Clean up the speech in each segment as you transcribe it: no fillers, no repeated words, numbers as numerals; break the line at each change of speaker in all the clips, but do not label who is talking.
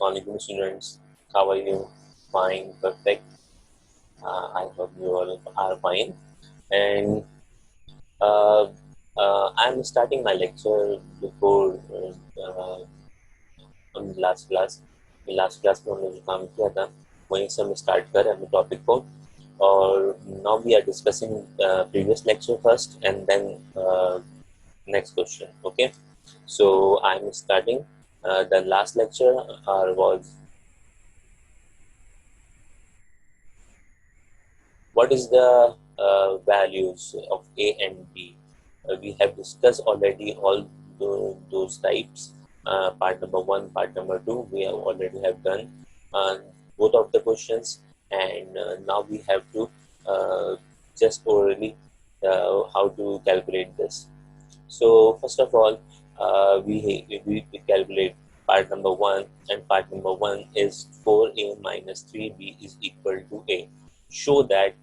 Assalamualaikum students, how are you? Fine, perfect. I hope you all are fine. And uh, I'm starting my lecture before last class. Last class में हमने जो काम किया था वहीं से हम start कर रहे हैं topic को. और now we are discussing previous lecture first and then next question. Okay, so I'm starting. The last lecture was what is the values of A and B. We have discussed already all those types. Part number 1, part number 2, we have already have done both of the questions, and now we have to just orally how to calculate this. So first of all, we calculate part number 1, and part number 1 is 4a minus 3b is equal to a. Show that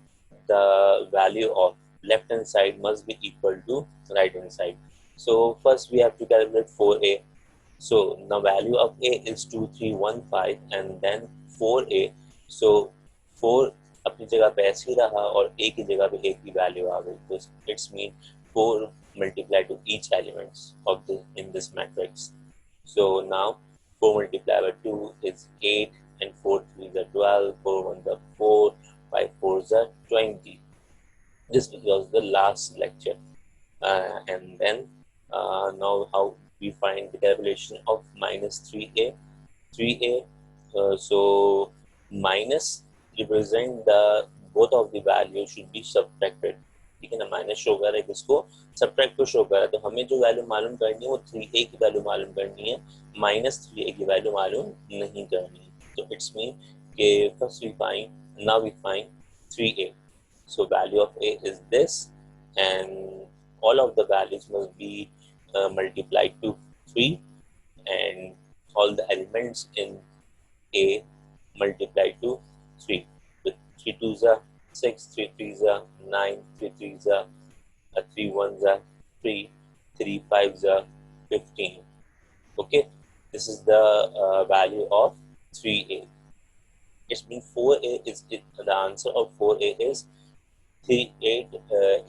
the value of left hand side must be equal to right hand side. So first we have to calculate 4a. So the value of a is 2315 and then 4a. So 4 अपनी जगह पे ऐसे ही रहा और a की जगह पे a की वैल्यू आ गई. तो it's mean 4 multiplied to each elements of the in this matrix. So now 4 multiplied by 2 is 8 and 4 3s are 12, 4 1s are 4, 5 4s are 20. This was the last lecture, and then now how we find the calculation of minus 3a. So minus represent the both of the values should be subtracted. ठीक है ना, minus show कर रहा है किसको, subtract को show कर रहा है. तो हमें जो वैल्यू मालूम करनी है वो 3a की वैल्यू मालूम करनी है, माइनस 3a की वैल्यू मालूम नहीं करनी है. तो इट्स मीन कि first we find, now we find 3a. So value of a is this, and all of the values must be multiplied to 3, and all the elements in a multiplied to 3. With 3 2s are 6, 3 3s are 9, 3 3s are 3 1s are 3, 3 5s are 15. Okay, this is the value of 3a. It means 4a is the answer of 4a is 3 8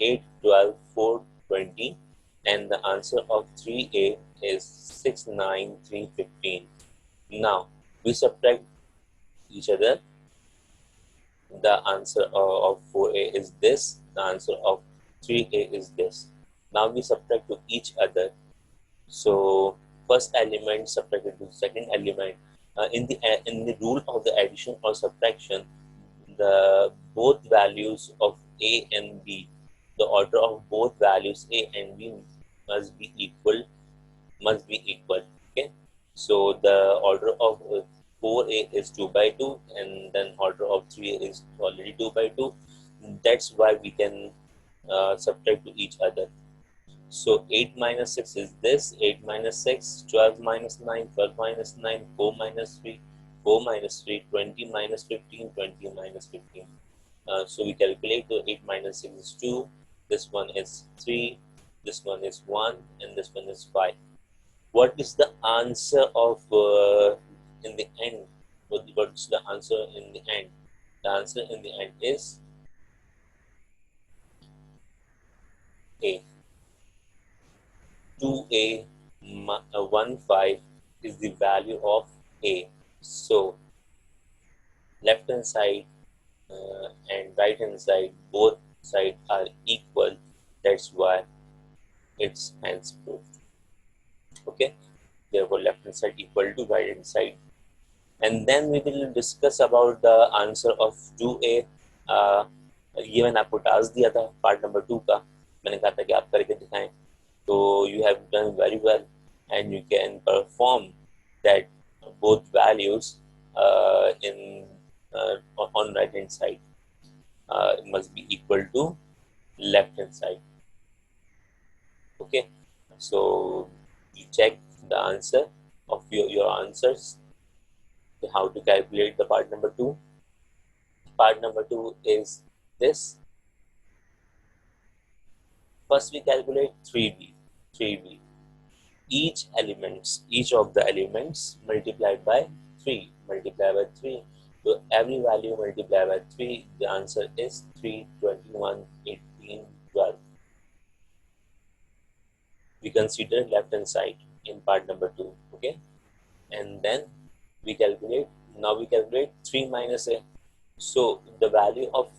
8 12 4 20, and the answer of 3a is 6 9 3 15. Now we subtract each other. The answer of 4a is this, the answer of 3a is this. Now we subtract to each other. So first element subtracted to second element. In the rule of the addition or subtraction, the both values of a and b, the order of both values a and b must be equal. Okay, so the order of 4a is 2 by 2, and then order of 3a is already 2 by 2. That's why we can subtract to each other. So 8 minus 6 is this, 8 minus 6, 12 minus 9, 12 minus 9, 4 minus 3, 4 minus 3, 20 minus 15, 20 minus 15. So we calculate, the 8 minus 6 is 2, this one is 3, this one is 1, and this one is 5. What is the answer of in the end? What's the answer in the end? The answer in the end is A. 2a 15 is the value of a. So left hand side and right hand side, both sides are equal. That's why it's hence proved. Okay, therefore left hand side equal to right hand side. And then we will discuss about the answer of 2a. ये मैंने आपको task दिया था part number 2 का, मैंने कहा था कि आप करके दिखाएं. So you have done very well, and you can perform that both values on right hand side must be equal to left hand side. Okay, so you check the answer of your answers, how to calculate the part number 2. Part number 2 is this. First we calculate 3b. Each of the elements multiplied by 3 multiply by 3. So every value multiply by 3, the answer is 3, 21, 18, 12. We consider left hand side in part number 2. Okay, and then we calculate. Now we calculate 3 minus a. So the value of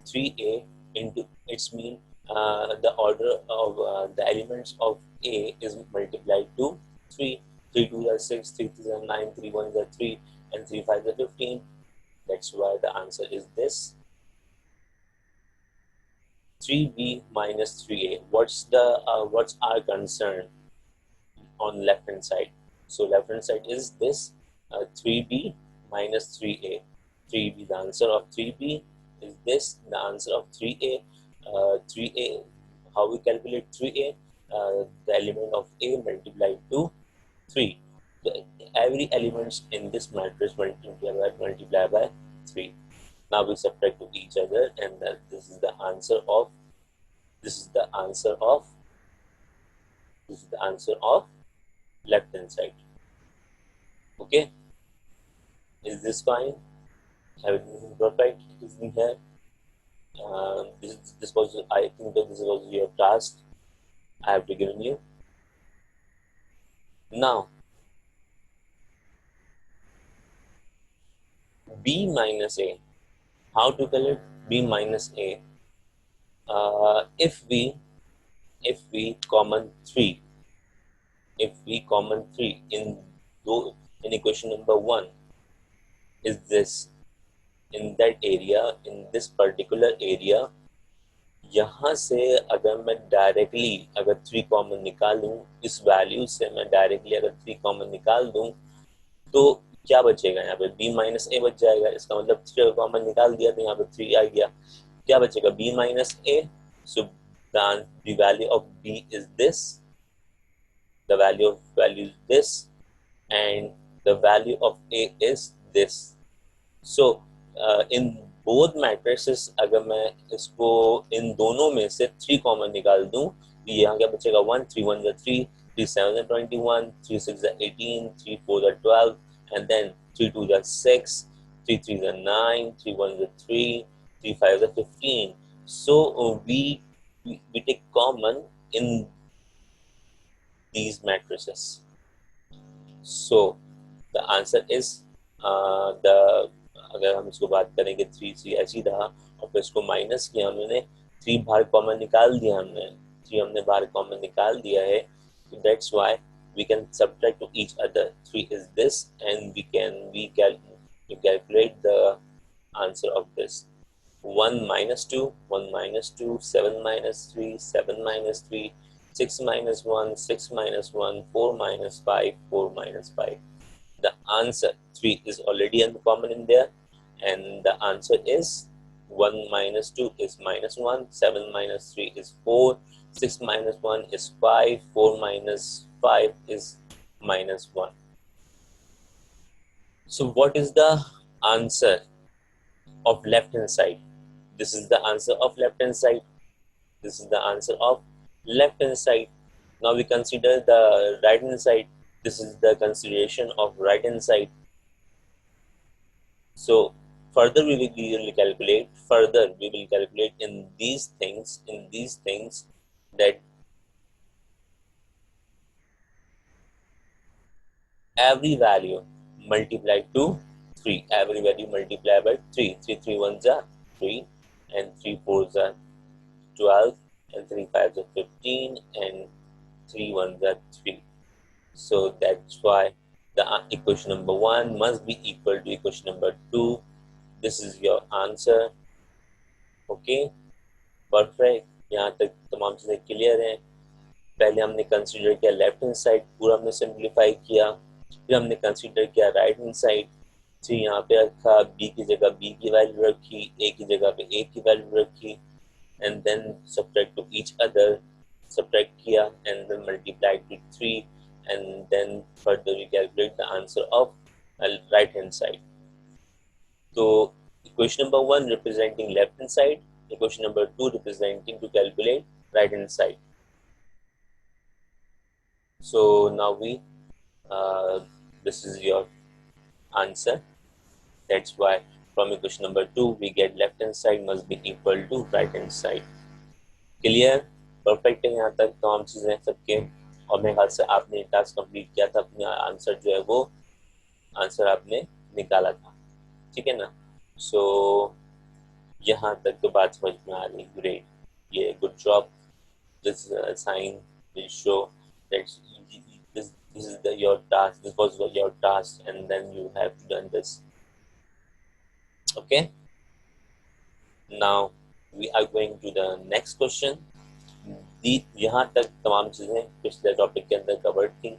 3a into its mean, the order of the elements of a is multiplied to 3. 3 2 are 6, 3 3 are 9, 3 1 are 3, and 3 5 are 15. That's why the answer is this, 3b minus 3a. What's our concern on left hand side? So left hand side is this, 3b minus 3a. 3b, the answer of 3b is this, the answer of 3a. 3a, how we calculate 3a? The element of a multiplied to 3. So every elements in this matrix multiply by 3. Now we subtract to each other, and this is the answer of this is the answer of this is the answer of left hand side. Okay, is this fine? Everything perfect is in here. This was, I think that this was your task I have given you. Now b minus a. How to calculate b minus a? If we common 3, in equation number 1 is this, in that area, in this particular area, यहाँ से अगर मैं directly अगर 3 common निकाल दूं, इस value से मैं डायरेक्टली अगर 3 कॉमन निकाल दूं, तो क्या बचेगा? यहाँ पे b माइनस ए बच जाएगा. इसका मतलब 3 कॉमन निकाल दिया तो यहाँ पे 3 आ गया. क्या बचेगा? b minus A. So the value of b is this, the value is this, and the value of a is this. So in both matrices, अगर मैं इसको इन दोनों में से 3 कॉमन निकाल दूं, तो यहाँ क्या बचेगा? 1, 3 1 are 3, 3 7 are 21, 3 6 are 18, 3 4 are 12, and then 3 2 are 6, 3 3 are 9, 3 1 are 3, 3 5 are 15. So we take common in these matrices. So the answer is the, अगर हम इसको बात करेंगे 3 3 ऐसी रहा, और फिर इसको माइनस किया हमने, 3 बाहर कॉमन निकाल दिया हमने, 3 हमने बाहर कॉमन निकाल दिया है. So that's why we can subtract to each other. 3 is this, and we calculate the answer of this. 1 minus 2, 1 minus 2, 7 minus 3, 7 minus 3, 6 minus 1, 6 minus 1, 4 minus 5, 4 minus 5. The answer 3 is already uncommon in there, and the answer is 1 minus 2 is minus 1, 7 minus 3 is 4, 6 minus 1 is 5, 4 minus 5 is minus 1. So what is the answer of left hand side? This is the answer of left hand side. This is the answer of left hand side. Now we consider the right hand side. This is the consideration of right hand side. So further we will calculate. Further we will calculate in these things. That every value multiplied to 3. Every value multiplied by 3. 3 3 1s are 3, and 3 4s are 12, and 3 5s are 15, and 3 1s are 3. So that's why the equation number 1 must be equal to equation number 2. This is your answer. Okay, perfect. यहाँ तक तमाम चीज़ें clear हैं. पहले हमने consider किया left hand side, पूरा हमने सिंप्लीफाई किया. फिर हमने कंसीडर किया राइट हैंड साइड. फिर यहाँ पे रखा b की जगह b की वैल्यू रखी, a की जगह पे a की वैल्यू रखी, and then subtract to each other. Subtract किया and then multiplied with 3, and then further we calculate the answer of right hand side. So equation number 1 representing left hand side, equation number 2 representing to calculate right hand side. So now we this is your answer. That's why from equation number 2 we get left hand side must be equal to right hand side. Clear, perfect है यहाँ तक तमाम चीजें सबके। और मेरे ख्याल से आपने टास्क कंप्लीट किया था, अपना आंसर जो है वो आंसर आपने निकाला था, ठीक है ना। सो यहाँ तक तो बात समझ में आ रही, ग्रेट, ये good job. This sign will show that this is your task, this was your task, and then you have done this. Okay, now we are going to the next question. यहाँ तक तमाम चीजें पिछले topic के अंदर covered थी।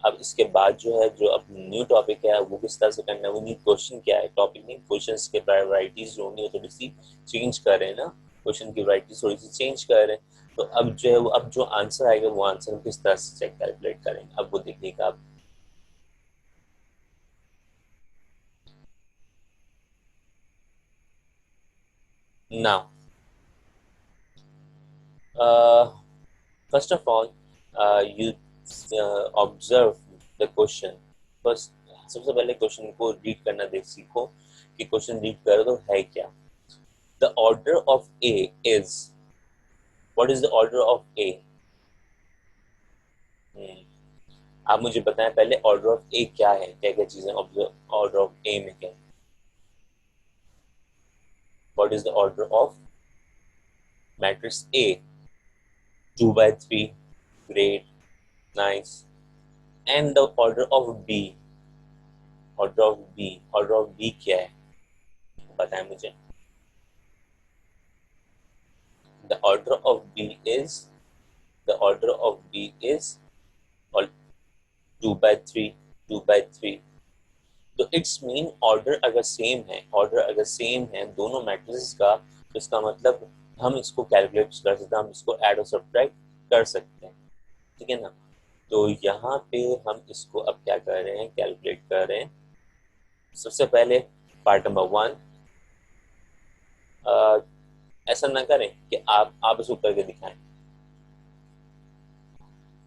अब इसके बाद जो है, जो अब न्यू टॉपिक है वो किस तरह से करना है, वो न्यू क्वेश्चन क्या है, टॉपिक नहीं, क्वेश्चंस के वैरायटीज जो होंगी वो थोड़ी सी चेंज कर रहे हैं ना, क्वेश्चन की वैरायटीज थोड़ी सी चेंज कर रहे हैं। तो अब जो है वो, अब जो आंसर आएगा वो आंसर हम किस तरह से चेक कैलकुलेट करेंगे, अब वो देखिएगा आप। Now first of all you observe the question first। सबसे पहले क्वेश्चन को रीड करना देख सीखो कि क्वेश्चन रीड करो तो है क्या। The order of A is, what is the order of A? आप मुझे बताएं पहले ऑर्डर ऑफ ए क्या है, क्या क्या चीजें ऑर्डर ऑफ ए में क्या, what is the order of matrix A? 2 by 3, great, nice। and the order of b, order of B, order of B क्या है बताएं मुझे। The order of B is, the order of B is 2 by 3, 2 by 3। तो it's mean order अगर same है, order अगर same है दोनों मैट्रिसेस का, तो इसका मतलब हम इसको कैलकुलेट कर सकते हैं, हम इसको ऐड और सब्ट्रैक्ट कर सकते हैं, ठीक है ना। तो यहाँ पे हम इसको अब क्या कर रहे हैं, कैलकुलेट कर रहे हैं। सबसे पहले पार्ट नंबर 1, ऐसा ना करें कि आप इसको करके दिखाएं,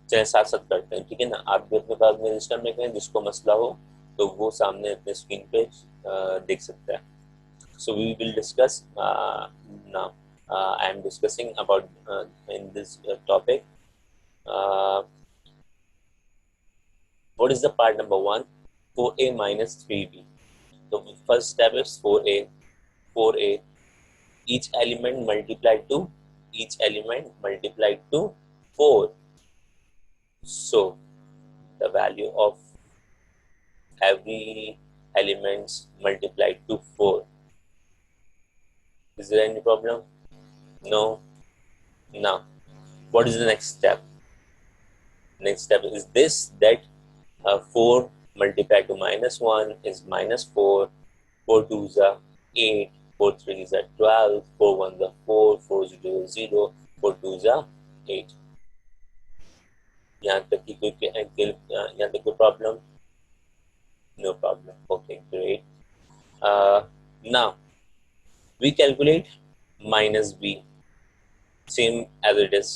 चाहे साथ साथ करते हैं, ठीक है ना। आप भी अपने पास में रजिस्टर में करें, जिसको मसला हो तो वो सामने अपने स्क्रीन पे देख सकता है। So we will discuss now, I am discussing about in this topic what is the part number 1, 4a minus 3b। तो first step is 4a, 4a, each element multiplied to, each element multiplied to 4। So the value of every elements multiplied to 4, is there any problem? No. Now what is the next step? Next step is this, that 4 multiplied to -1 is -4, 4 2s are 8, 4 3s are 12, 4 1s are 4, 4 0 is 0, 4 2s are 8। यहाँ तक की कोई यहाँ तक कोई problem? No problem. Okay, great। now we calculate minus b, same as it is,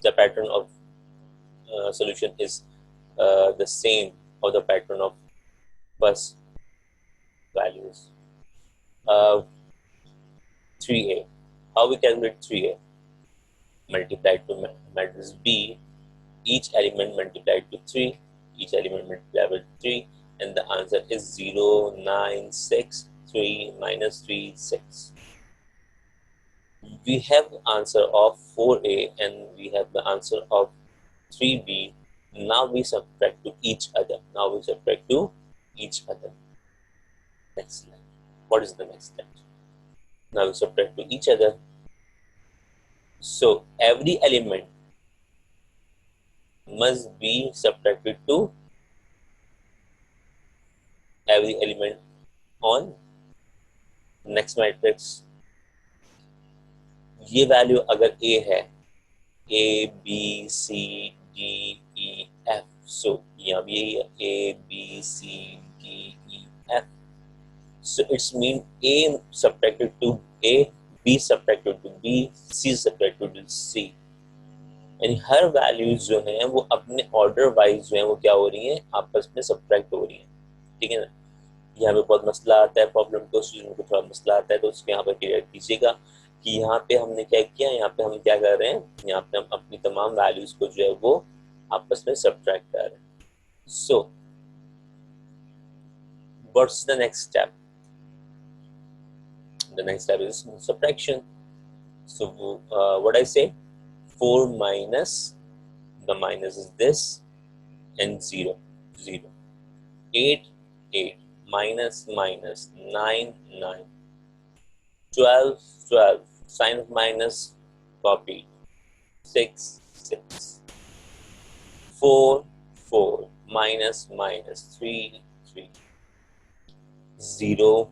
the pattern of solution is the same of the pattern of first values। 3a, how we calculate 3a? Multiplied to matrix b, each element multiplied to 3, each element multiplied with 3, and the answer is 0 9 6 3 minus 3 6। We have answer of 4a and we have the answer of 3b. Now we subtract to each other, now we subtract to each other। Next step, what is the next step? Now we subtract to each other, so every element must be subtracted to every element on next matrix। ये value अगर a है, a b c d e f, so यहाँ भी यही है a b c d e f, so it's mean a subtracted to a, b subtracted to b, c subtracted to c। यानी हर values जो हैं वो अपने ऑर्डर वाइज जो है वो क्या हो रही हैं, आपस में सब्ट्रैक्ट हो रही हैं, ठीक है ना। यहाँ पे बहुत मसला आता है, प्रॉब्लम को स्टूडेंट को थोड़ा मसला आता है, तो उसको यहाँ पर क्लियर कीजिएगा कि यहाँ पे हमने क्या किया, यहाँ पे हम क्या कर रहे हैं, यहाँ पे हम अपनी तमाम वैल्यूज को जो है वो आपस में सब्ट्रैक्ट कर रहे हैं. So what's the next step? The next step is subtraction. So what I say, 4 minus, the minus is this, and 0 0, 8 8 minus minus 9 9, 12 12, sign of minus copied, 6 6, 4 4 minus minus 3 3, 0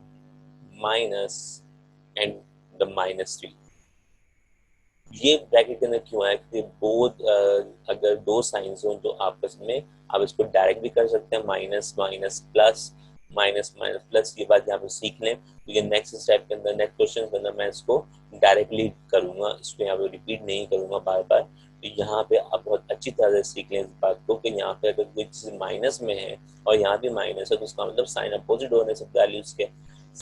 minus and the minus 3. ये bracket के अंदर क्यों है? क्योंकि both अगर दो science हो तो आपस में आप इसको डायरेक्ट भी कर सकते हैं, minus minus plus, minus minus plus. ये बात यहाँ पे सीख लें, तो ये नेक्स्ट स्टेप के अंदर, नेक्स्ट क्वेश्चन के अंदर मैं इसको डायरेक्टली करूंगा, इसको यहाँ पे रिपीट नहीं करूंगा बार बार. तो यहाँ पे आप बहुत अच्छी तरह से सीख लें इस बात को कि यहाँ पे अगर कोई चीज माइनस में है और यहाँ भी माइनस है, तो उसका मतलब साइन अपोजिट होने से वैल्यूज के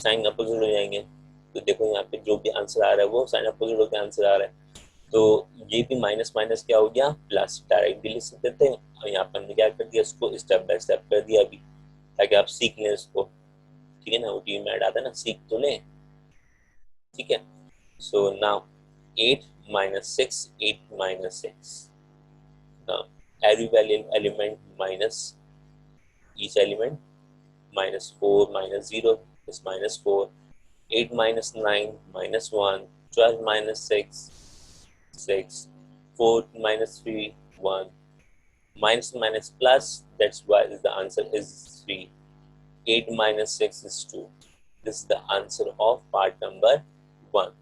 साइन अपोजिट हो जाएंगे. तो देखो यहाँ पे जो भी आंसर आ रहा है वो साइन अपोजिट होकर आंसर आ रहा है. तो ये भी माइनस माइनस क्या हो गया, प्लस. डायरेक्ट भी लिख सकते थे, और यहाँ पर हमने क्या कर दिया, इसको स्टेप बाय स्टेप कर दिया अभी, ताकि आप सीख लें इसको. ठीक है ना, वो टीम में ऐड आता है ना, सीख तो लें. ठीक है. So now 8 minus 6, 8 minus 6. Now every value element minus each element, minus 4 minus 0 is minus 4, 8 minus 9 minus 1, 12 minus 6 6, 4 minus 3 1, minus minus plus, that's why the answer is 3, 8 minus 6 is 2. This is the answer of part number 1.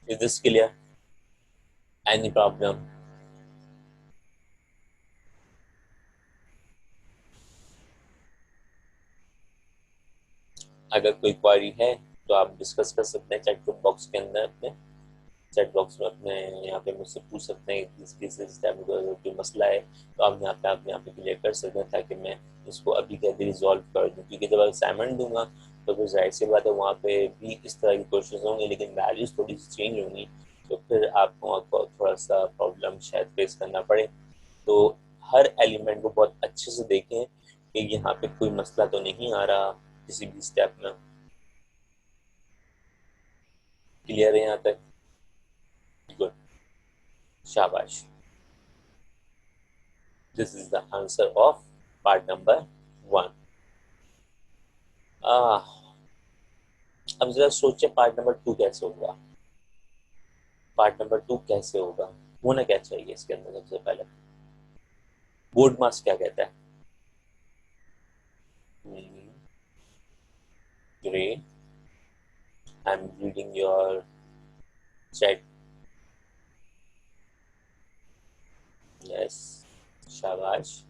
Is this clear? Any problem? अगर कोई क्वारी है तो आप discuss कर सकते हैं chat box के अंदर, अपने चैट बॉक्स में अपने यहाँ पे मुझसे पूछ सकते हैं किस टाइप का कोई मसला है, तो आप यहाँ पे क्लियर कर सकते हैं, ताकि मैं इसको अभी के अभी रिजॉल्व कर दूँ. क्योंकि जब असाइनमेंट दूंगा तो फिर जाहिर सी बात है वहाँ पे भी इस तरह के क्वेश्चन होंगे, लेकिन वैल्यूज थोड़ी सी चेंज होंगी, तो फिर आपको थोड़ा सा प्रॉब्लम शायद फेस करना पड़े. तो हर एलिमेंट को बहुत अच्छे से देखें कि यहाँ पे कोई मसला तो नहीं आ रहा किसी भी स्टेप में. क्लियर है यहाँ तक? गुड, शाबाश. This is the answer of part number 1. अब जरा सोचे पार्ट नंबर 2 कैसे होगा. पार्ट नंबर 2 कैसे होगा, होना क्या चाहिए इसके अंदर? सबसे पहले बोर्ड मास क्या कहता है? Great, I am reading your chat. Yes, शाबाश.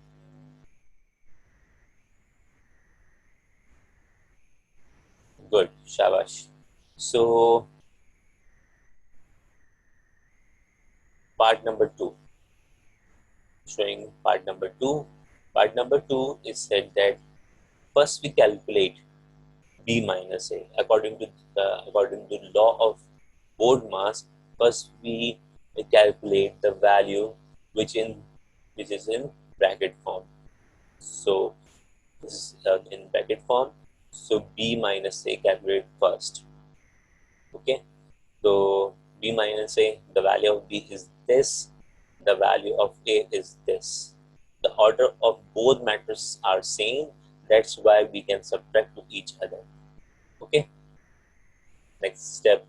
गुड, शाबाश. सो part number 2, showing part number 2. Part number 2 is said that first we calculate b minus a according to law of board mass. First we calculate the value which is in bracket form. So this is in bracket form. So b minus a calculate first. Okay. So b minus a, the value of b is this, the value of a is this. The order of both matrices are same, that's why we can subtract to each other. Okay. Next step,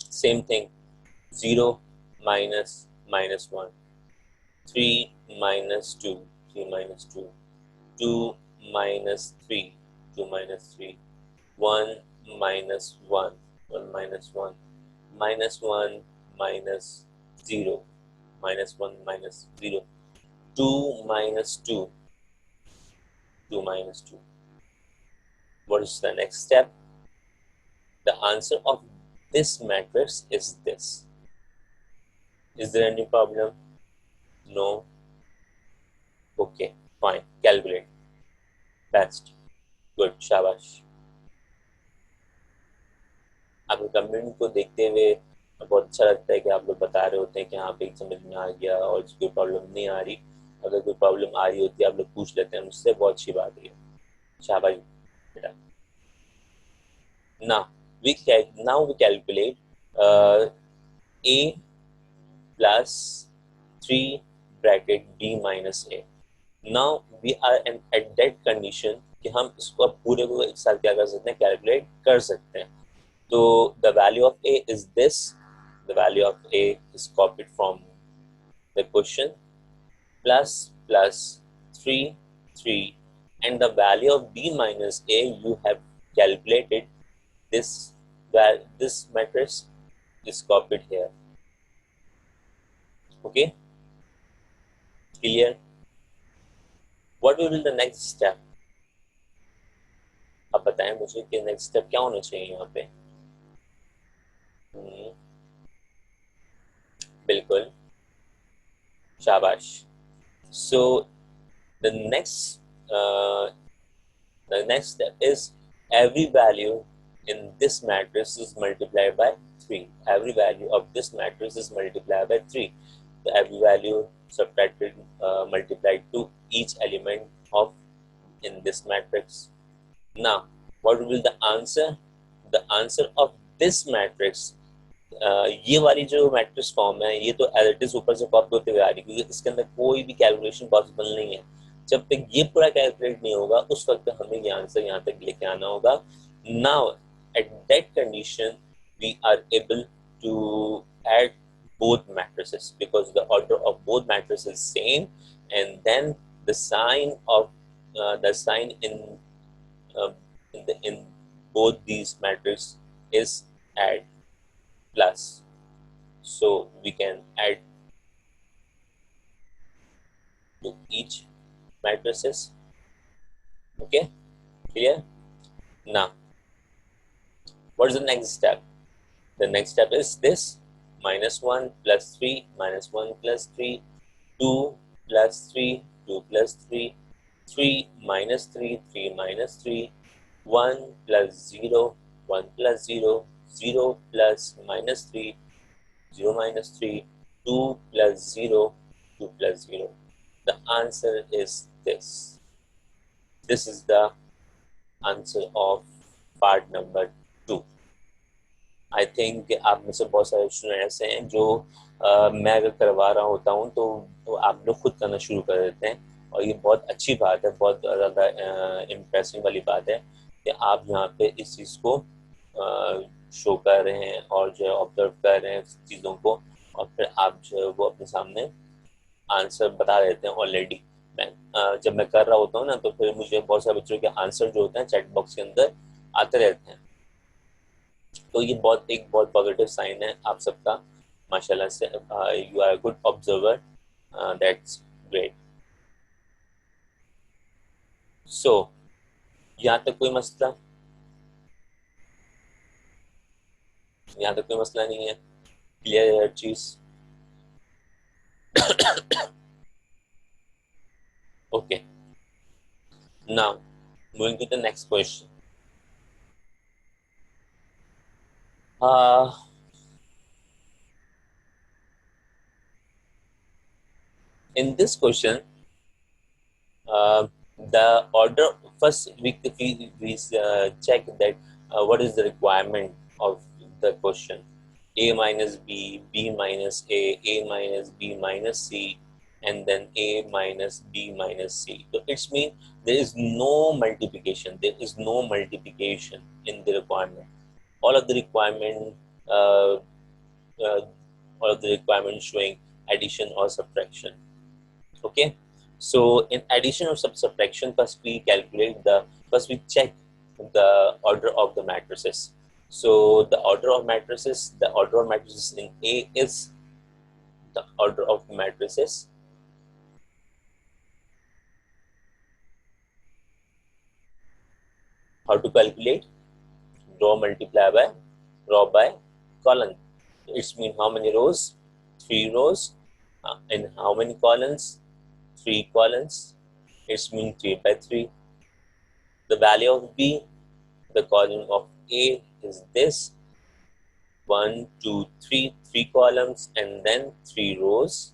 same thing, 0 minus minus 1, 3 minus 2, 3 minus 2, 2 minus 3, 2 minus 3, 1 minus 1, 1 minus 1, minus 1 minus 0, minus 1 minus 0, 2 minus 2, 2 minus 2. What is the next step? The answer of this matrix is this. Is there any problem? No? Okay, fine. Calculate. Best. Good, शाबाश। आपके comment को देखते हुए बहुत अच्छा लगता है कि आप लोग बता रहे होते हैं कि हाँ पे समझ में आ गया और कोई प्रॉब्लम नहीं आ रही। अगर कोई प्रॉब्लम आ रही होती है आप लोग पूछ लेते हैं मुझसे, बहुत अच्छी बात है। शाबाश बेटा। now now we calculate a plus 3 bracket b minus a. now we are at that condition कि हम इसको अब पूरे को एक साथ क्या कर सकते हैं, कैलकुलेट कर सकते हैं। तो the value of a is this, the value of a is copied from the question, plus 3 3, and the value of b minus a you have calculated. This matrix is copied here. Okay, clear? What will be the next step? आप बताएं मुझे कि next step क्या होना चाहिए यहाँ पे। बिल्कुल, शाबाश। So the next uh, the next step is every value in this matrix is multiplied by 3. Every value of this matrix is multiplied by 3. So every value subtracted, multiplied to each element of in this matrix. Now, what will be the answer? The answer of this matrix, ये वाली जो matrix form है ये तो as it is ऊपर से copy होते हुए आ रही है, क्योंकि इसके अंदर कोई भी कैलकुलेशन पॉसिबल नहीं है। जब तक ये पूरा कैलकुलेट नहीं होगा उस वक्त हमें ये आंसर यहाँ तक लेके आना होगा। Now at that condition we are able to add both matrices because the order of both matrices is same, and then the sign of the sign uh, in both these matrices is add plus, so we can add to each matrices. Okay, clear? Now what is the next step? The next step is this: minus 1 plus 3 minus 1 plus 3, 2 plus 3 2 plus 3, 3 minus 3 3 minus 3, 1 plus 0 1 plus 0, 0 plus minus 3 0 minus 3, 2 plus 0 2 plus 0. The answer is this. This is the answer of part number 2. I think आप में से बहुत सारे student ऐसे हैं जो मैं अगर करवा रहा होता हूँ तो आप लोग खुद करना शुरू कर देते हैं, और ये बहुत अच्छी बात है, बहुत ज़्यादा इम्प्रेसिव वाली बात है कि आप यहाँ पे इस चीज़ को शो कर रहे हैं और जो है ऑब्जर्व कर रहे हैं चीज़ों को, और फिर आप जो है वो अपने सामने आंसर बता देते हैं ऑलरेडी। मैं जब मैं कर रहा होता हूँ ना तो फिर मुझे बहुत सारे बच्चों के आंसर जो होते हैं चैट बॉक्स के अंदर आते रहते हैं, तो ये एक बहुत पॉजिटिव साइन है आप सबका माशाल्लाह से। You are good observer, that's great. So यहाँ तक कोई मसला, यहाँ तक कोई मसला नहीं है, क्लियर है हर चीज। Okay, now moving to the next question. In this question, the order first we check that what is the requirement of the question: a minus b, b minus a minus b minus c, and then a minus b minus c. So it's mean there is no multiplication. There is no multiplication in the requirement. All of the requirement, all of the requirements showing addition or subtraction. Okay, so in addition or subtraction, first we check the order of the matrices. So the order of matrices in A is the order of matrices. How to calculate? Row multiply by row by column. It's mean how many rows? 3 rows. And how many columns? 3 columns. It's mean 3 by 3. The value of B, the column of A is this, 1, 2, 3, 3 columns and then 3 rows.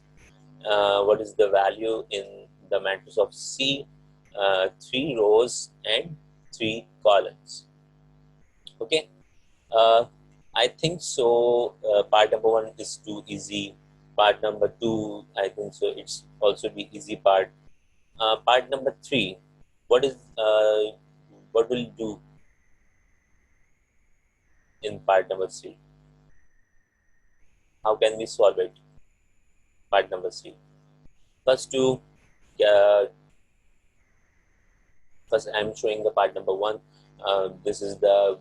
What is the value in the matrix of C? 3 rows and 3 columns. Okay. Uh, I think so. Part number 1 is too easy. Part number 2, I think so. It's also the easy part. Part number 3, what will you do in part number 3? How can we solve it? Part number 3. First, uh, first I'm showing the part number 1. This is the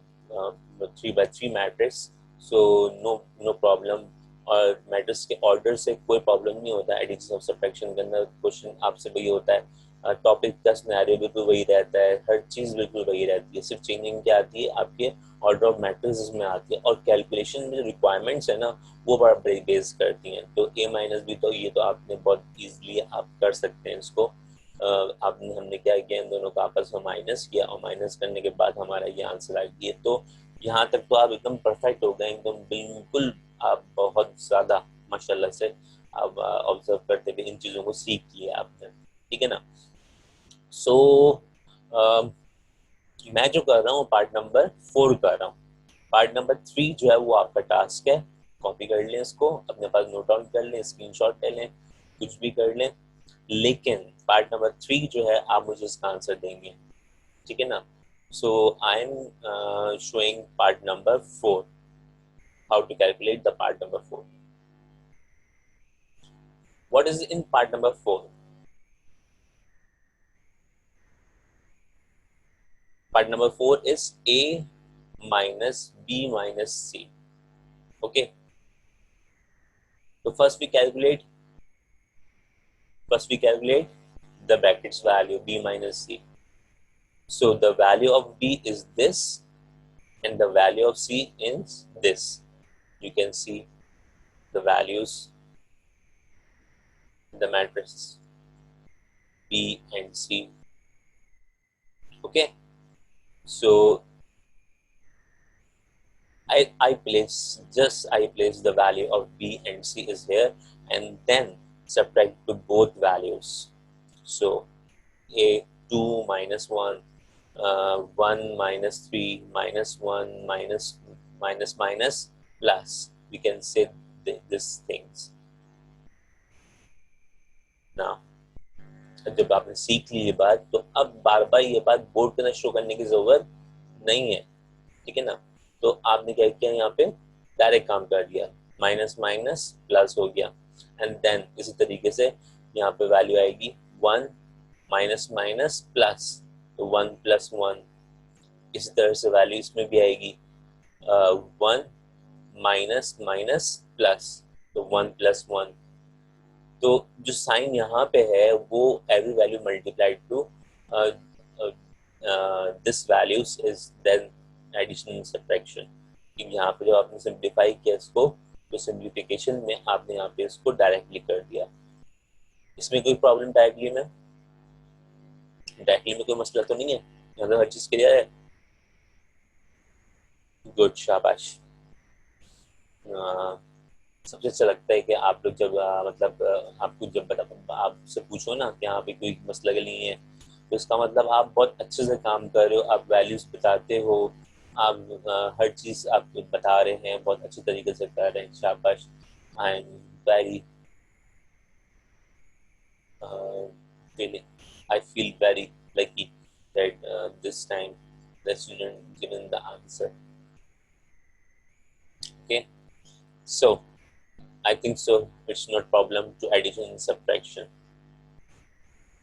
3 by 3 matrix. So no problem. और matrix के order से कोई problem नहीं होता है addition और subtraction के अंदर. क्वेश्चन आपसे वही होता है, टॉपिक का सिनेरियो बिल्कुल वही रहता है, हर चीज़ बिल्कुल वही रहती है, सिर्फ चेंजिंग क्या आती है आपके ऑर्डर ऑफ मैट्रिसेस में आती है, और कैलकुलेशन में जो रिक्वायरमेंट्स है ना वो बड़ा बेस करती हैं. तो a माइनस बी तो ये तो आपने बहुत ईजिली आप कर सकते हैं इसको. हमने क्या किया, इन दोनों का आपस में माइनस किया और माइनस करने के बाद हमारा ये आंसर आ गया. तो यहाँ तक तो आप एकदम परफेक्ट हो गए, एकदम बिल्कुल आप बहुत ज़्यादा माशाल्लाह से आप ऑब्जर्व करते हुए इन चीज़ों को सीख लिया आपने. ठीक है ना. सो मैं जो कर रहा हूँ पार्ट नंबर 4 कर रहा हूँ. पार्ट नंबर 3 जो है वो आपका टास्क है. कॉपी कर लें इसको, अपने पास नोट डाउन कर लें, स्क्रीनशॉट ले लें, कुछ भी कर लें. लेकिन पार्ट नंबर 3 जो है आप मुझे इसका आंसर देंगे. ठीक है ना. So I am showing part number 4, how to calculate the part number 4. What is in part number 4? Part number 4 is A minus B minus C. Okay. So first we calculate the brackets value B minus C. So the value of B is this and the value of C is this. You can see the values in the matrices B and C. Okay. So I place the value of B and C is here and then subtract to both values. So A 2 minus 1, 1 minus 3 minus 1 minus plus. We can say these things. Now जब आपने सीख ली ये बात तो अब बार बार ये बात board पे ना शो करने की जरूरत नहीं है. ठीक है ना. तो आपने क्या किया, यहाँ पे डायरेक्ट काम कर दिया, माइनस माइनस प्लस हो गया. एंड देन इसी तरीके से यहाँ पे वैल्यू आएगी 1 माइनस माइनस प्लस, तो 1 प्लस 1. इसी तरह से वैल्यू इसमें भी आएगी 1 माइनस माइनस प्लस, तो 1 प्लस 1. तो जो साइन यहाँ पे है वो every value multiplied to this values is then addition and subtraction. यहाँ पे जो आपने सिंप्लीफाई किया इसको, तो सिंप्लीफिकेशन में आपने यहाँ पे इसको डायरेक्टली कर दिया. इसमें कोई प्रॉब्लम डायरेक्टली में कोई मसला तो नहीं है, यहाँ तो हर चीज क्लियर है. गुड, शाबाश. सबसे अच्छा लगता है कि आप लोग जब मतलब आपको जब आपसे पूछो ना कि यहाँ पे कोई मसला नहीं है, तो इसका मतलब आप बहुत अच्छे से काम कर रहे हो, आप वैल्यूज बताते हो, आप हर चीज़ आप बता रहे हैं, बहुत अच्छे तरीके से कर रहे हैं. शाबाश. I am very I feel very lucky that this time the student given the answer. Okay, so I think so it's not problem to addition and subtraction.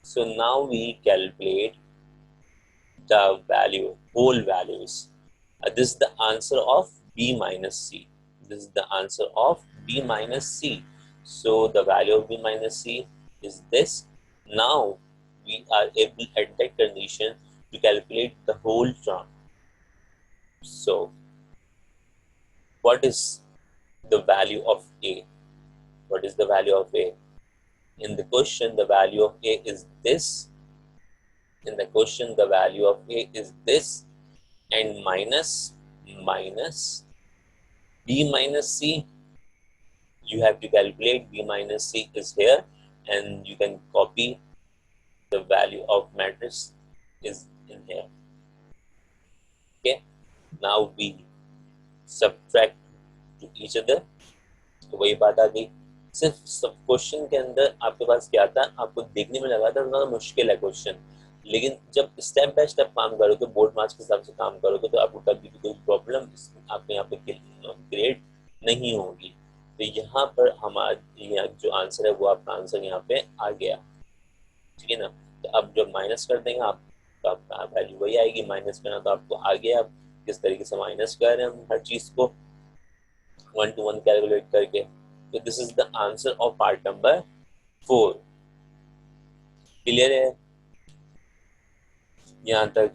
So now we calculate the value, whole values. This is the answer of B minus C. This is the answer of B minus C. So the value of B minus C is this. Now we are able at that condition to calculate the whole term. So what is the value of A? What is the value of A? In the question, the value of A is this, In the question, the value of A is this, and minus B minus C. You have to calculate B minus C is here, and you can copy the value of matrix is in here. Okay, now we subtract to each other. तो वही बात आ गई। सिर्फ सब question के अंदर आपके पास क्या था, आपको देखने में लगा था थोड़ा मुश्किल है क्वेश्चन, लेकिन जब स्टेप बाय स्टेप काम करोगे, बोर्ड मार्क्स के हिसाब से काम करोगे, तो आपको कभी भी कोई प्रॉब्लम आपके यहाँ पे क्रिएट नहीं होगी। तो यहाँ पर हमारा जो आंसर है वो आपका आंसर यहाँ पे आ गया, ठीक है ना। तो अब जब माइनस कर देंगे आप, तो आपका वैल्यू वही आएगी। माइनस करना तो आपको आ गया, अब किस तरीके से माइनस कर रहे हैं हम हर चीज को 1 to 1 कैलकुलेट करके। तो this is the answer of part number 4। Clear है यहाँ तक?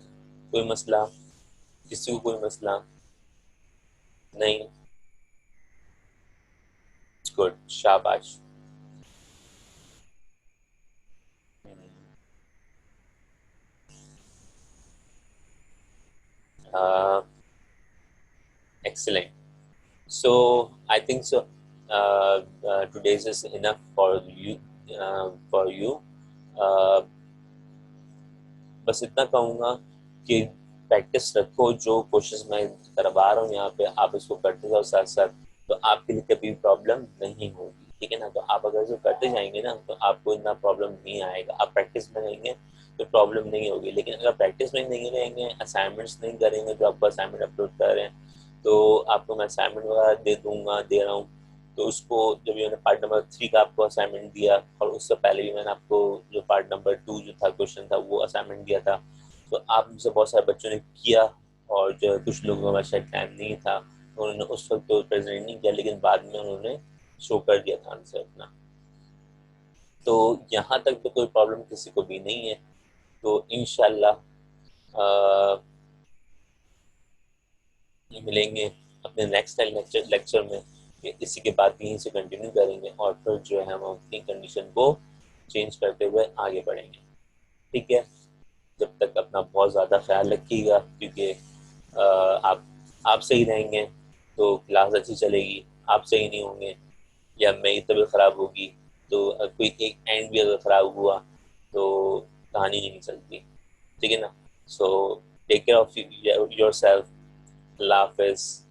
कोई मसला? किसी को कोई मसला नहीं? गुड, शाबाश। Excellent. So I think so. Today's is enough for you. For you. बस इतना कहूँगा कि प्रैक्टिस रखो, जो कोशिश मैं करवा रहा हूँ यहाँ पे आप इसको करते जाओ साथ साथ, तो आपके लिए कभी प्रॉब्लम नहीं होगी, ठीक है ना। तो आप अगर इसको करते जाएंगे ना, तो आपको इतना प्रॉब्लम नहीं आएगा। आप प्रैक्टिस में रहेंगे तो प्रॉब्लम नहीं होगी, लेकिन अगर प्रैक्टिस में नहीं रहेंगे, असाइनमेंट्स नहीं करेंगे, जो आपको असाइनमेंट अपलोड कर रहे हैं, तो आपको मैं असाइनमेंट वगैरह दे रहा हूँ, तो उसको जब मैंने पार्ट नंबर 3 का आपको असाइनमेंट दिया, और उससे पहले भी मैंने आपको जो पार्ट नंबर 2 जो था क्वेश्चन था वो असाइनमेंट दिया था, तो आप मुझसे बहुत सारे बच्चों ने किया, और जो कुछ लोगों का शायद टाइम नहीं था, उन्होंने उस वक्त तो प्रेजेंट नहीं किया, लेकिन बाद में उन्होंने शो कर दिया था आंसर अपना। तो यहाँ तक तो कोई प्रॉब्लम किसी को भी नहीं है। तो इंशाल्लाह मिलेंगे अपने नेक्स्ट टाइम लेक्चर में, इसी के बाद यहीं से कंटिन्यू करेंगे, और फिर जो है हम अपनी कंडीशन को चेंज करते हुए आगे बढ़ेंगे, ठीक है। जब तक अपना बहुत ज़्यादा ख्याल रखिएगा, क्योंकि आप सही रहेंगे तो क्लास अच्छी चलेगी, आप सही नहीं होंगे या मेरी तबीयत ख़राब होगी, तो कोई एक एंड भी अगर ख़राब हुआ तो कहानी नहीं चलती, ठीक है ना। So take care of yourself. अल्लाह हाफिज़।